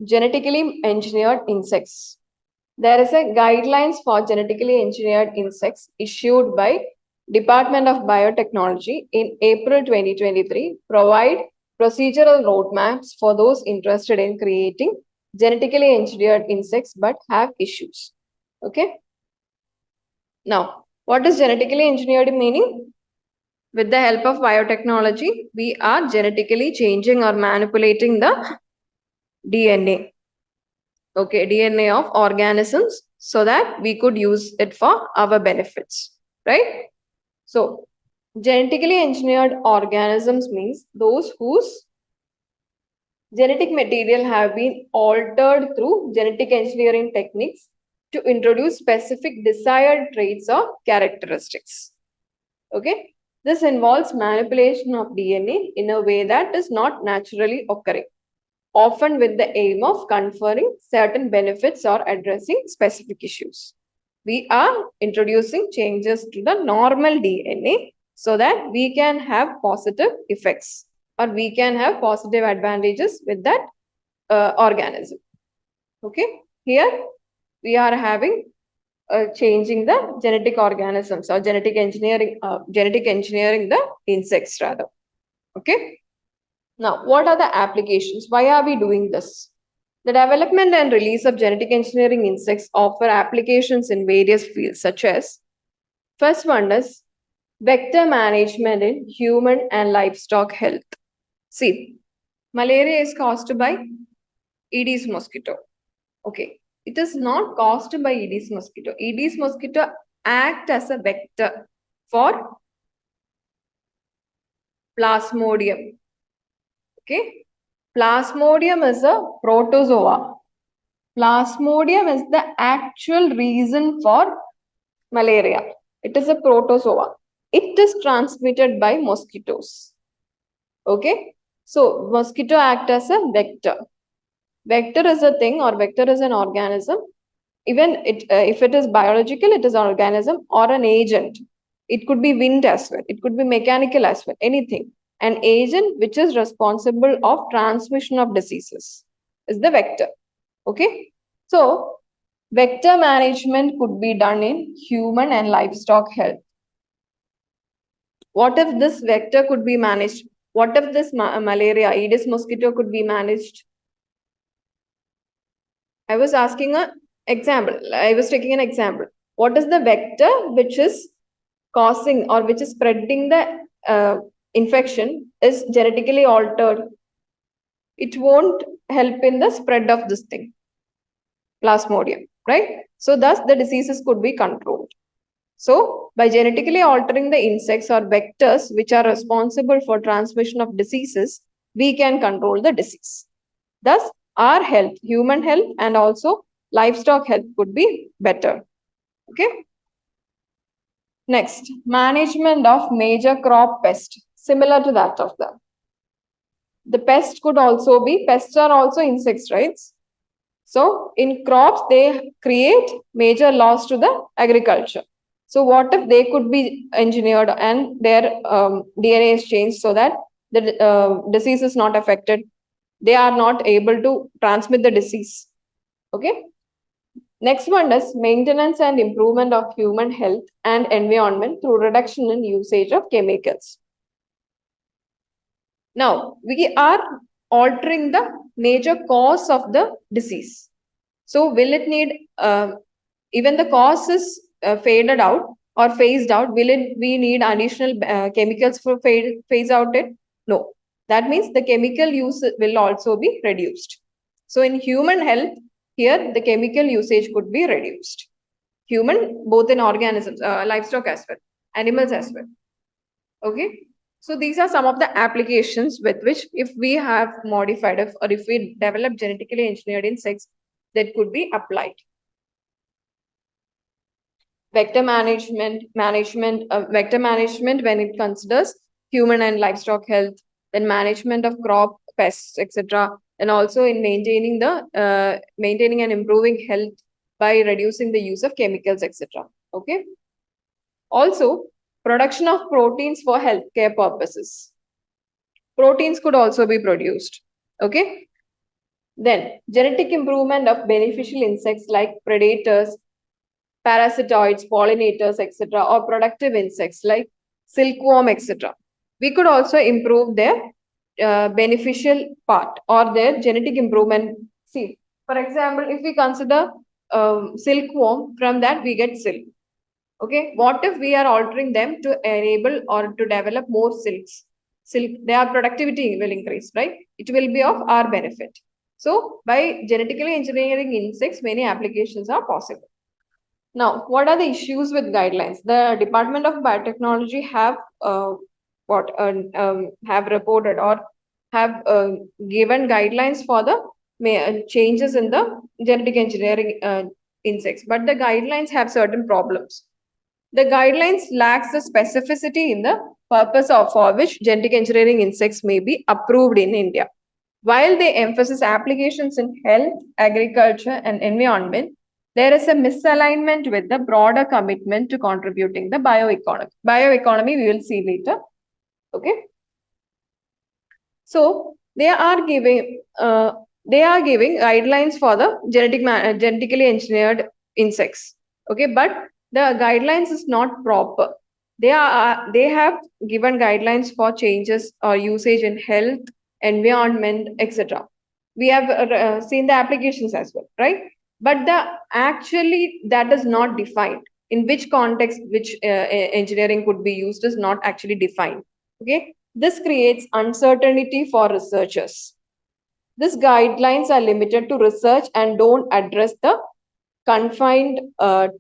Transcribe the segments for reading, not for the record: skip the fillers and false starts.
genetically engineered insects. There is a guidelines for genetically engineered insects issued by Department of Biotechnology in April 2023, provide procedural roadmaps for those interested in creating genetically engineered insects but have issues. Okay. Now, what is genetically engineered meaning? With the help of biotechnology, we are genetically changing or manipulating the DNA. Okay, DNA of organisms so that we could use it for our benefits, right? So, genetically engineered organisms means those whose genetic material have been altered through genetic engineering techniques to introduce specific desired traits or characteristics. Okay, this involves manipulation of DNA in a way that is not naturally occurring, often with the aim of conferring certain benefits or addressing specific issues. We are introducing changes to the normal DNA so that we can have positive effects or we can have positive advantages with that organism. Okay, here we are having changing the genetic organisms or genetic engineering the insects rather. Okay. Now, what are the applications? Why are we doing this? The development and release of genetic engineering insects offer applications in various fields, such as first one is vector management in human and livestock health. See, malaria is caused by Aedes mosquito. Okay, it is not caused by Aedes mosquito. Aedes mosquito act as a vector for Plasmodium. Okay, Plasmodium is a protozoa. Plasmodium is the actual reason for malaria. It is a protozoa. It is transmitted by mosquitoes. Okay, so mosquito act as a vector. Vector is a thing or vector is an organism. Even if it is biological, it is an organism or an agent. It could be wind as well. It could be mechanical as well. Anything. An agent which is responsible of transmission of diseases is the vector. Okay. So, vector management could be done in human and livestock health. What if this vector could be managed? What if this malaria, Aedes mosquito could be managed? I was asking an example. I was taking an example. What is the vector which is causing or which is spreading the infection is genetically altered? It won't help in the spread of this thing, Plasmodium, right? So thus the diseases could be controlled. So by genetically altering the insects or vectors which are responsible for transmission of diseases, we can control the disease. Thus, our health, human health and also livestock health could be better. Okay. Next, management of major crop pest, similar to that of the pest could also be, pests are also insects, right? So in crops, they create major loss to the agriculture. So what if they could be engineered and their DNA is changed so that the disease is not affected? They are not able to transmit the disease. Okay. Next one is maintenance and improvement of human health and environment through reduction in usage of chemicals. Now, we are altering the major cause of the disease. So, will it need, even the cause is faded out or phased out, we need additional chemicals for phase out it? No. That means the chemical use will also be reduced. So, in human health, here the chemical usage could be reduced. Human, both in organisms, livestock as well, animals as well. Okay. So these are some of the applications with which if we have modified or if we develop genetically engineered insects that could be applied. Vector management when it considers human and livestock health, then management of crop pests, etc. And also in maintaining and improving health by reducing the use of chemicals, etc. Okay. Also, production of proteins for healthcare purposes. Proteins could also be produced. Okay. Then genetic improvement of beneficial insects like predators, parasitoids, pollinators, etc., or productive insects like silkworm, etc. We could also improve their beneficial part or their genetic improvement. See, for example, if we consider silkworm, from that we get silk. Okay, what if we are altering them to enable or to develop more silks? Silk, their productivity will increase, right? It will be of our benefit. So, by genetically engineering insects, many applications are possible. Now, what are the issues with guidelines? The Department of Biotechnology have have reported or have given guidelines for the changes in the genetic engineering insects, but the guidelines have certain problems. The guidelines lacks the specificity in the purpose of for which genetic engineering insects may be approved in India. While they emphasize applications in health, agriculture, and environment, there is a misalignment with the broader commitment to contributing the bioeconomy. Bioeconomy we will see later. Okay. So they are giving guidelines for the genetically engineered insects. Okay, but the guidelines is not proper. They have given guidelines for changes or usage in health, environment, etc. We have seen the applications as well, right? But the actually that is not defined. In which context which engineering could be used is not actually defined. Okay, this creates uncertainty for researchers. These guidelines are limited to research and don't address the confined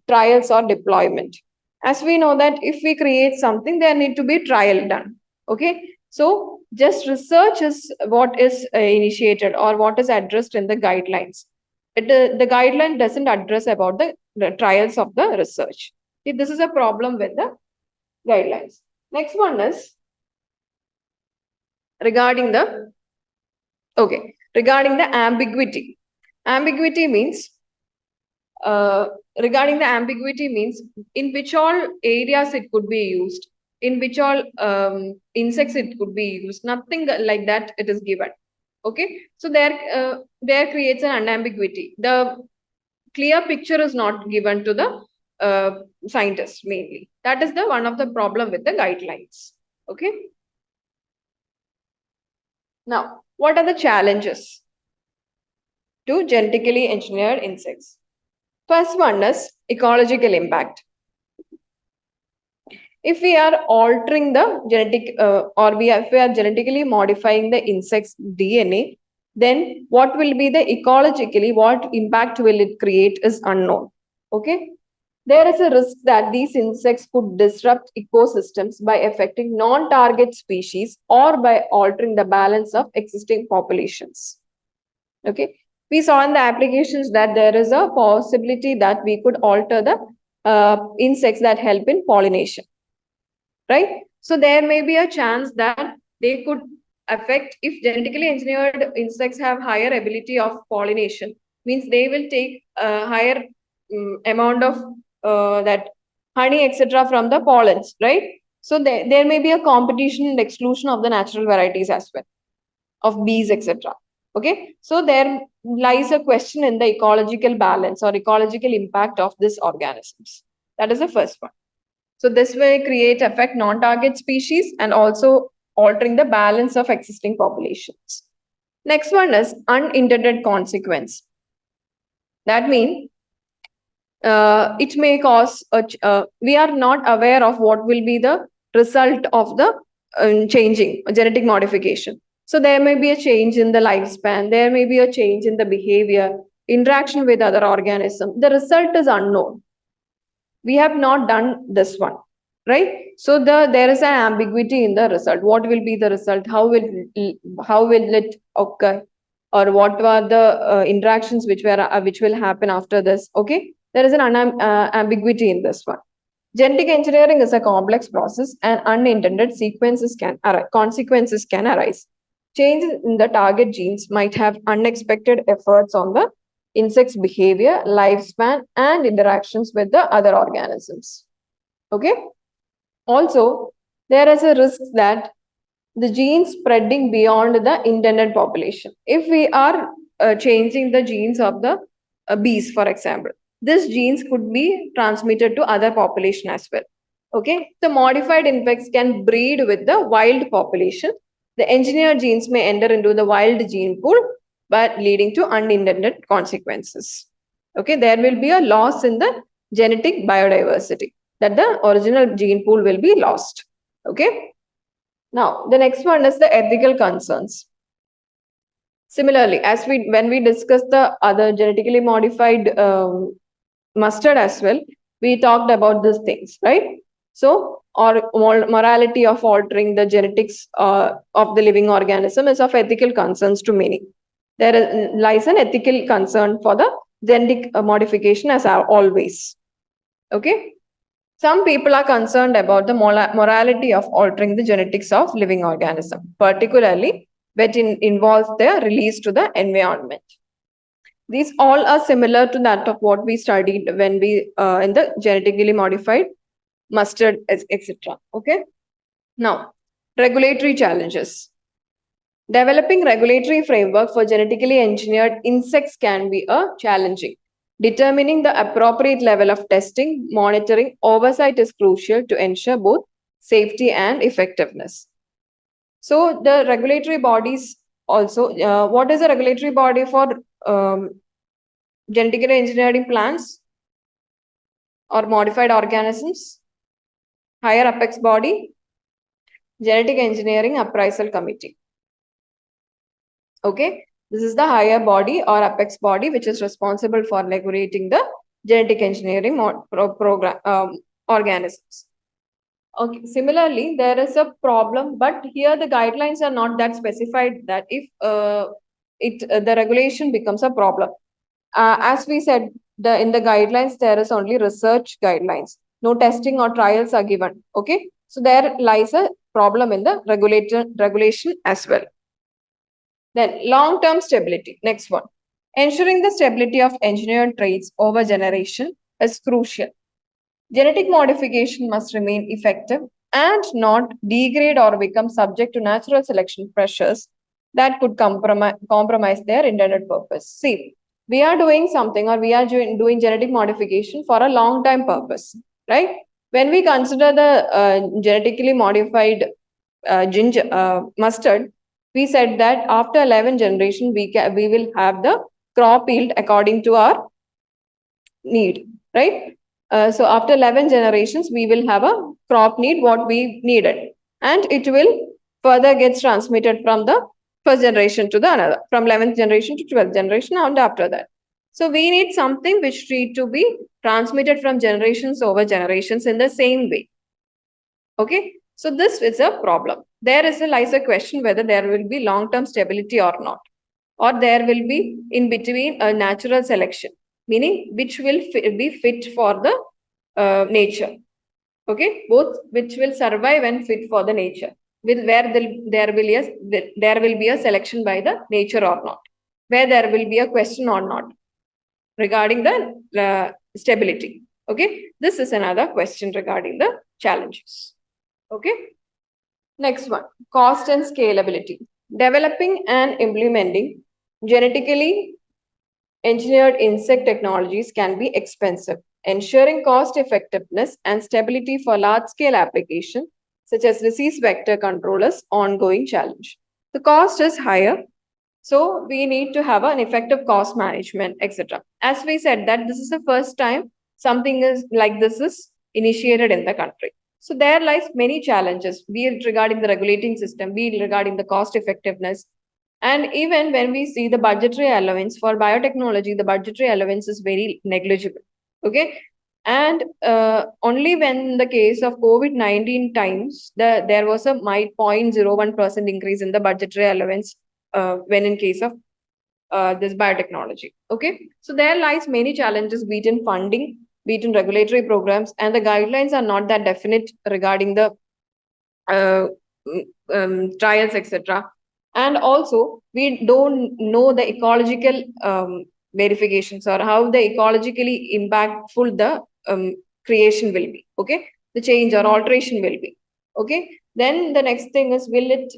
trials or deployment. As we know that if we create something, there need to be trial done. Okay, so just research is what is initiated or what is addressed in the guidelines. The guideline doesn't address about the trials of the research. See, this is a problem with the guidelines. Next one is regarding the regarding the ambiguity. Ambiguity means regarding the ambiguity means in which all areas it could be used, in which all insects it could be used. Nothing like that it is given. Okay, so there creates an ambiguity. The clear picture is not given to the scientists mainly. That is the one of the problem with the guidelines. Okay. Now, what are the challenges to genetically engineered insects? First one is ecological impact. If we are altering the genetic if we are genetically modifying the insect's DNA, then what will be the ecologically, what impact will it create is unknown. Okay. There is a risk that these insects could disrupt ecosystems by affecting non-target species or by altering the balance of existing populations. Okay, we saw in the applications that there is a possibility that we could alter the insects that help in pollination, right? So there may be a chance that they could affect if genetically engineered insects have higher ability of pollination, means they will take a higher amount of that honey, etc. from the pollens, right? So there may be a competition and exclusion of the natural varieties as well, of bees, etc. Okay, so there lies a question in the ecological balance or ecological impact of these organisms. That is the first one. So this way create affect non-target species and also altering the balance of existing populations. Next one is unintended consequence. That means it may cause we are not aware of what will be the result of the changing genetic modification. So there may be a change in the lifespan, there may be a change in the behavior, interaction with other organisms. The result is unknown. We have not done this one, right? So there is an ambiguity in the result. What will be the result? How will it occur? Or what were the interactions which will happen after this? Okay, there is an ambiguity in this one. Genetic engineering is a complex process and unintended consequences can arise. Changes in the target genes might have unexpected efforts on the insect's behavior, lifespan, and interactions with the other organisms. Okay. Also, there is a risk that the genes spreading beyond the intended population. If we are changing the genes of the bees, for example. These genes could be transmitted to other population as well. Okay, so modified insects can breed with the wild population. The engineered genes may enter into the wild gene pool, but leading to unintended consequences. Okay, there will be a loss in the genetic biodiversity, that the original gene pool will be lost. Okay, now the next one is the ethical concerns. Similarly, as when we discussed the other genetically modified mustard as well, we talked about these things, right? So, or morality of altering the genetics of the living organism is of ethical concerns to many. Lies an ethical concern for the genetic modification as always. Okay. Some people are concerned about the morality of altering the genetics of living organism, particularly when it involves their release to the environment. These all are similar to that of what we studied when we in the genetically modified mustard, etc. Okay. Now, regulatory challenges. Developing regulatory framework for genetically engineered insects can be challenging. Determining the appropriate level of testing, monitoring, oversight is crucial to ensure both safety and effectiveness. So the regulatory bodies also, what is a regulatory body for genetically engineered plants or modified organisms? Higher apex body, Genetic Engineering Appraisal Committee. Okay, this is the higher body or apex body which is responsible for regulating the genetic engineering program organisms. Okay, similarly, there is a problem, but here the guidelines are not that specified that if the regulation becomes a problem. As we said, in the guidelines, there is only research guidelines. No testing or trials are given. Okay, so there lies a problem in the regulation as well. Then long-term stability. Next one. Ensuring the stability of engineered traits over generation is crucial. Genetic modification must remain effective and not degrade or become subject to natural selection pressures that could compromise their intended purpose. See, we are doing something or we are doing genetic modification for a long-time purpose, right? When we consider the genetically modified mustard, we said that after 11 generation, we will have the crop yield according to our need, right? So after 11 generations, we will have a crop need what we needed. And it will further gets transmitted from the first generation to the another, from 11th generation to 12th generation and after that. So we need something which need to be transmitted from generations over generations in the same way. Okay, so this is a problem. There lies a question whether there will be long-term stability or not, or there will be in between a natural selection, meaning which will be fit for the nature. Okay, both which will survive and fit for the nature. With where there will be a selection by the nature or not, where there will be a question or not regarding the stability. Okay, this is another question regarding the challenges. Okay. Next one, cost and scalability. Developing and implementing genetically engineered insect technologies can be expensive. Ensuring cost effectiveness and stability for large-scale application, such as disease vector control, is ongoing challenge. The cost is higher, so we need to have an effective cost management, etc. As we said that this is the first time something is like this is initiated in the country. So there lies many challenges, be it regarding the regulating system, be it regarding the cost effectiveness. And even when we see the budgetary allowance for biotechnology, the budgetary allowance is very negligible. Okay. And only when the case of COVID-19 times, there was a 0.01% increase in the budgetary allowance when in case of this biotechnology. Okay. So there lies many challenges, be it in funding, be it in regulatory programs, and the guidelines are not that definite regarding the trials, etc. And also, we don't know the ecological verifications or how the ecologically impactful the creation will be. Okay, the change or alteration will be. Okay, then the next thing is, will it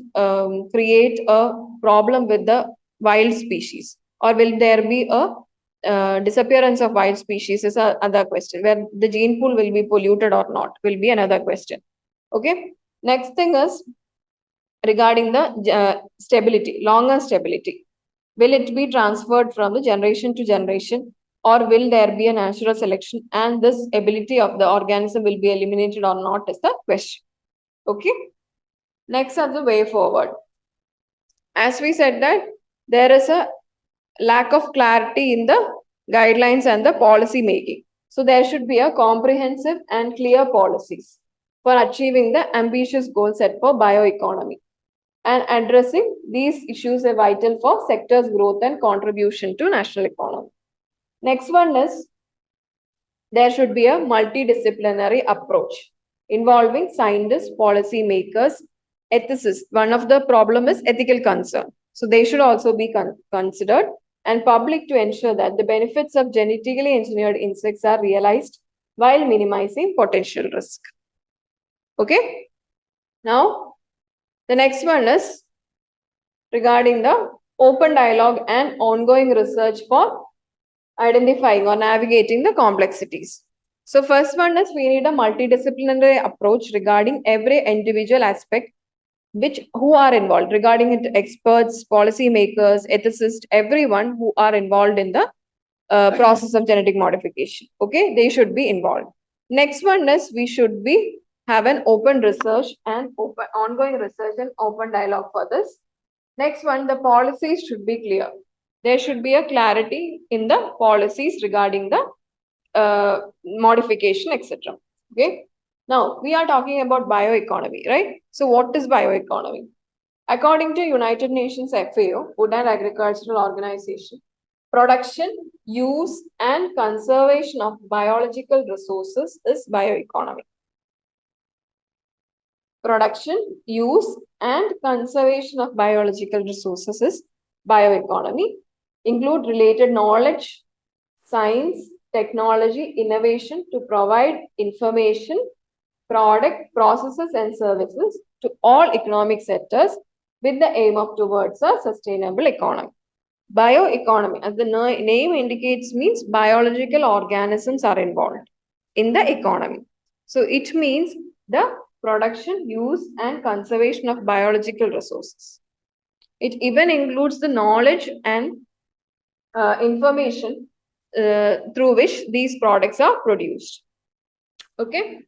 create a problem with the wild species, or will there be a disappearance of wild species is another question, where the gene pool will be polluted or not will be another question. Okay. Next thing is regarding the stability, longer stability. Will it be transferred from the generation to generation, or will there be a natural selection and this ability of the organism will be eliminated or not is the question. Okay. Next are the way forward. As we said that there is a lack of clarity in the guidelines and the policy making. So there should be a comprehensive and clear policies for achieving the ambitious goal set for bioeconomy. And addressing these issues are vital for sector's growth and contribution to national economy. Next one is there should be a multidisciplinary approach involving scientists, policy makers, ethicists. One of the problem is ethical concern. So they should also be considered, and public to ensure that the benefits of genetically engineered insects are realized while minimizing potential risk. Okay. Now, the next one is regarding the open dialogue and ongoing research for identifying or navigating the complexities. So first one is we need a multidisciplinary approach regarding every individual aspect who are involved, regarding it experts, policy makers, ethicists, everyone who are involved in the process of genetic modification. Okay, they should be involved. Next one is we should be have an open research and ongoing research and open dialogue for this. Next one, the policies should be clear. There should be a clarity in the policies regarding the modification, etc. Okay. Now, we are talking about bioeconomy, right? So, what is bioeconomy? According to United Nations FAO, Food and Agricultural Organization, production, use, and conservation of biological resources is bioeconomy. Production, use, and conservation of biological resources is bioeconomy. Include related knowledge, science, technology, innovation to provide information, product, processes, and services to all economic sectors with the aim of towards a sustainable economy. Bioeconomy, as the name indicates, means biological organisms are involved in the economy. So it means the production, use, and conservation of biological resources. It even includes the knowledge and information through which these products are produced. Okay.